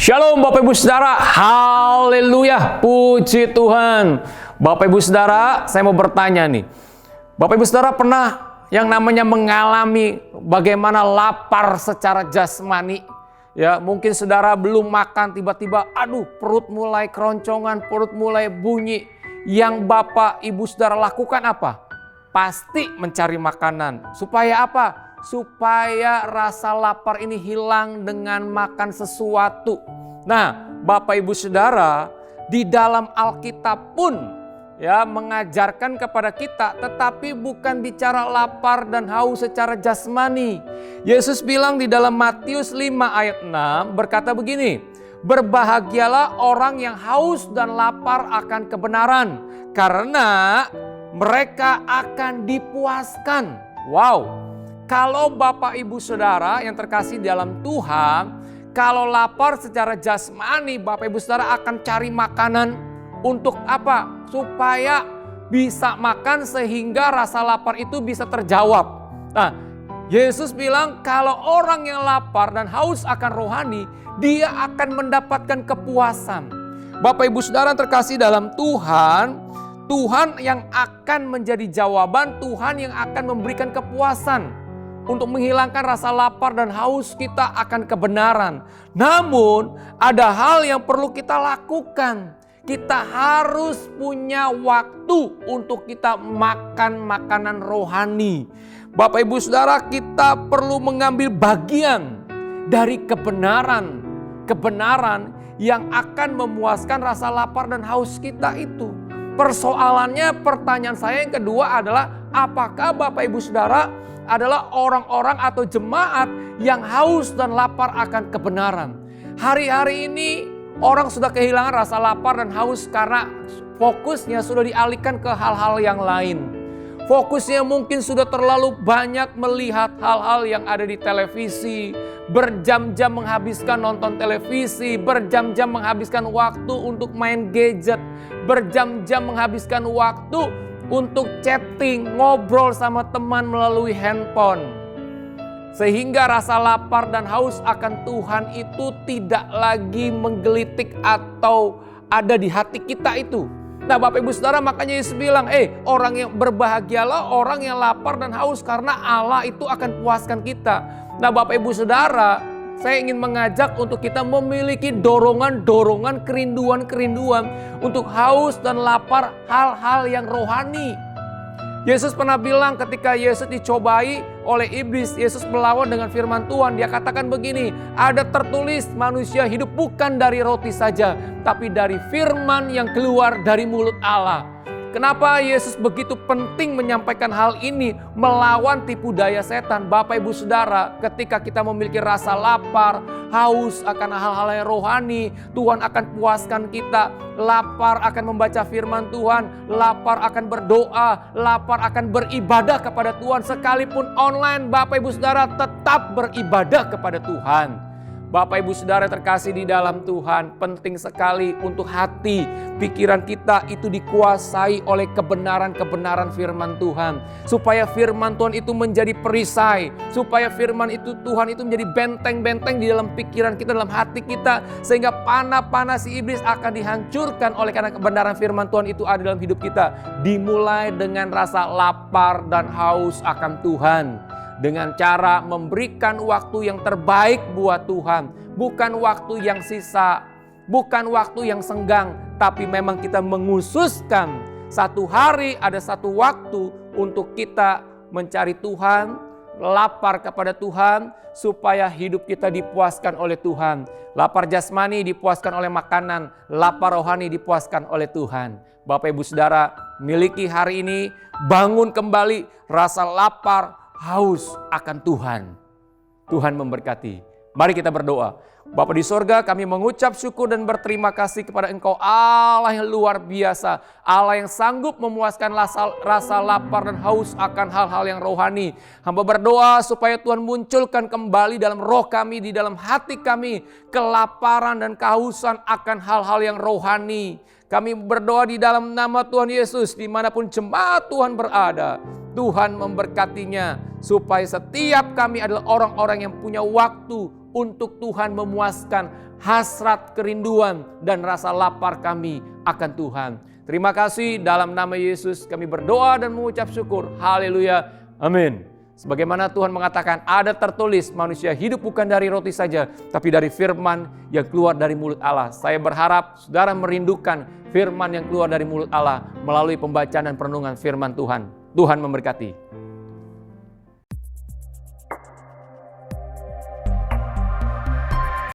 Shalom Bapak Ibu Saudara, haleluya, puji Tuhan. Bapak Ibu Saudara, saya mau bertanya nih. Bapak Ibu Saudara pernah yang namanya mengalami bagaimana lapar secara jasmani? Ya, mungkin saudara belum makan, tiba-tiba aduh perut mulai keroncongan, perut mulai bunyi. Yang Bapak Ibu Saudara lakukan apa? Pasti mencari makanan. Supaya apa? Supaya rasa lapar ini hilang dengan makan sesuatu. Nah, Bapak Ibu Saudara, di dalam Alkitab pun ya mengajarkan kepada kita, tetapi bukan bicara lapar dan haus secara jasmani. Yesus bilang di dalam Matius 5 ayat 6 berkata begini, "Berbahagialah orang yang haus dan lapar akan kebenaran, karena mereka akan dipuaskan." Wow. Kalau Bapak Ibu Saudara yang terkasih dalam Tuhan, kalau lapar secara jasmani, Bapak Ibu Saudara akan cari makanan untuk apa? Supaya bisa makan sehingga rasa lapar itu bisa terjawab. Nah, Yesus bilang kalau orang yang lapar dan haus akan rohani, dia akan mendapatkan kepuasan. Bapak Ibu Saudara yang terkasih dalam Tuhan, Tuhan yang akan menjadi jawaban, Tuhan yang akan memberikan kepuasan. Untuk menghilangkan rasa lapar dan haus kita akan kebenaran. Namun ada hal yang perlu kita lakukan. Kita harus punya waktu untuk kita makan makanan rohani. Bapak Ibu Saudara, kita perlu mengambil bagian dari kebenaran. Kebenaran yang akan memuaskan rasa lapar dan haus kita itu. Persoalannya, pertanyaan saya yang kedua adalah, apakah Bapak Ibu Saudara adalah orang-orang atau jemaat yang haus dan lapar akan kebenaran? Hari-hari ini orang sudah kehilangan rasa lapar dan haus karena fokusnya sudah dialihkan ke hal-hal yang lain. Fokusnya mungkin sudah terlalu banyak melihat hal-hal yang ada di televisi, berjam-jam menghabiskan nonton televisi, berjam-jam menghabiskan waktu untuk main gadget, berjam-jam menghabiskan waktu untuk chatting, ngobrol sama teman melalui handphone. Sehingga rasa lapar dan haus akan Tuhan itu tidak lagi menggelitik atau ada di hati kita itu. Nah, Bapak Ibu Saudara, makanya Yesus bilang, orang yang berbahagialah orang yang lapar dan haus, karena Allah itu akan puaskan kita. Nah, Bapak Ibu Saudara, saya ingin mengajak untuk kita memiliki dorongan-dorongan, kerinduan-kerinduan untuk haus dan lapar hal-hal yang rohani. Yesus pernah bilang ketika Yesus dicobai oleh iblis, Yesus melawan dengan firman Tuhan. Dia katakan begini, ada tertulis manusia hidup bukan dari roti saja, tapi dari firman yang keluar dari mulut Allah. Kenapa Yesus begitu penting menyampaikan hal ini, melawan tipu daya setan? Bapak Ibu Saudara, ketika kita memiliki rasa lapar, haus akan hal-hal yang rohani, Tuhan akan puaskan kita. Lapar akan membaca firman Tuhan, lapar akan berdoa, lapar akan beribadah kepada Tuhan. Sekalipun online, Bapak Ibu Saudara tetap beribadah kepada Tuhan. Bapak Ibu Saudara terkasih di dalam Tuhan, penting sekali untuk hati, pikiran kita itu dikuasai oleh kebenaran-kebenaran firman Tuhan. Supaya firman Tuhan itu menjadi perisai, supaya firman itu Tuhan itu menjadi benteng-benteng di dalam pikiran kita, dalam hati kita. Sehingga panah-panah si iblis akan dihancurkan oleh karena kebenaran firman Tuhan itu ada dalam hidup kita. Dimulai dengan rasa lapar dan haus akan Tuhan. Dengan cara memberikan waktu yang terbaik buat Tuhan. Bukan waktu yang sisa, bukan waktu yang senggang, tapi memang kita menghususkan satu hari, ada satu waktu untuk kita mencari Tuhan, lapar kepada Tuhan, supaya hidup kita dipuaskan oleh Tuhan. Lapar jasmani dipuaskan oleh makanan, lapar rohani dipuaskan oleh Tuhan. Bapak Ibu Saudara, miliki hari ini, bangun kembali rasa lapar, haus akan Tuhan. Tuhan memberkati. Mari kita berdoa. Bapa di sorga, kami mengucap syukur dan berterima kasih kepada Engkau, Allah yang luar biasa. Allah yang sanggup memuaskan rasa lapar dan haus akan hal-hal yang rohani. Hamba berdoa supaya Tuhan munculkan kembali dalam roh kami, di dalam hati kami, kelaparan dan kehausan akan hal-hal yang rohani. Kami berdoa di dalam nama Tuhan Yesus, dimanapun jemaat Tuhan berada, Tuhan memberkatinya, supaya setiap kami adalah orang-orang yang punya waktu untuk Tuhan memuaskan hasrat, kerinduan, dan rasa lapar kami akan Tuhan. Terima kasih, dalam nama Yesus kami berdoa dan mengucap syukur. Haleluya. Amin. Sebagaimana Tuhan mengatakan, ada tertulis manusia hidup bukan dari roti saja, tapi dari firman yang keluar dari mulut Allah. Saya berharap saudara merindukan firman yang keluar dari mulut Allah melalui pembacaan dan perenungan firman Tuhan. Tuhan memberkati.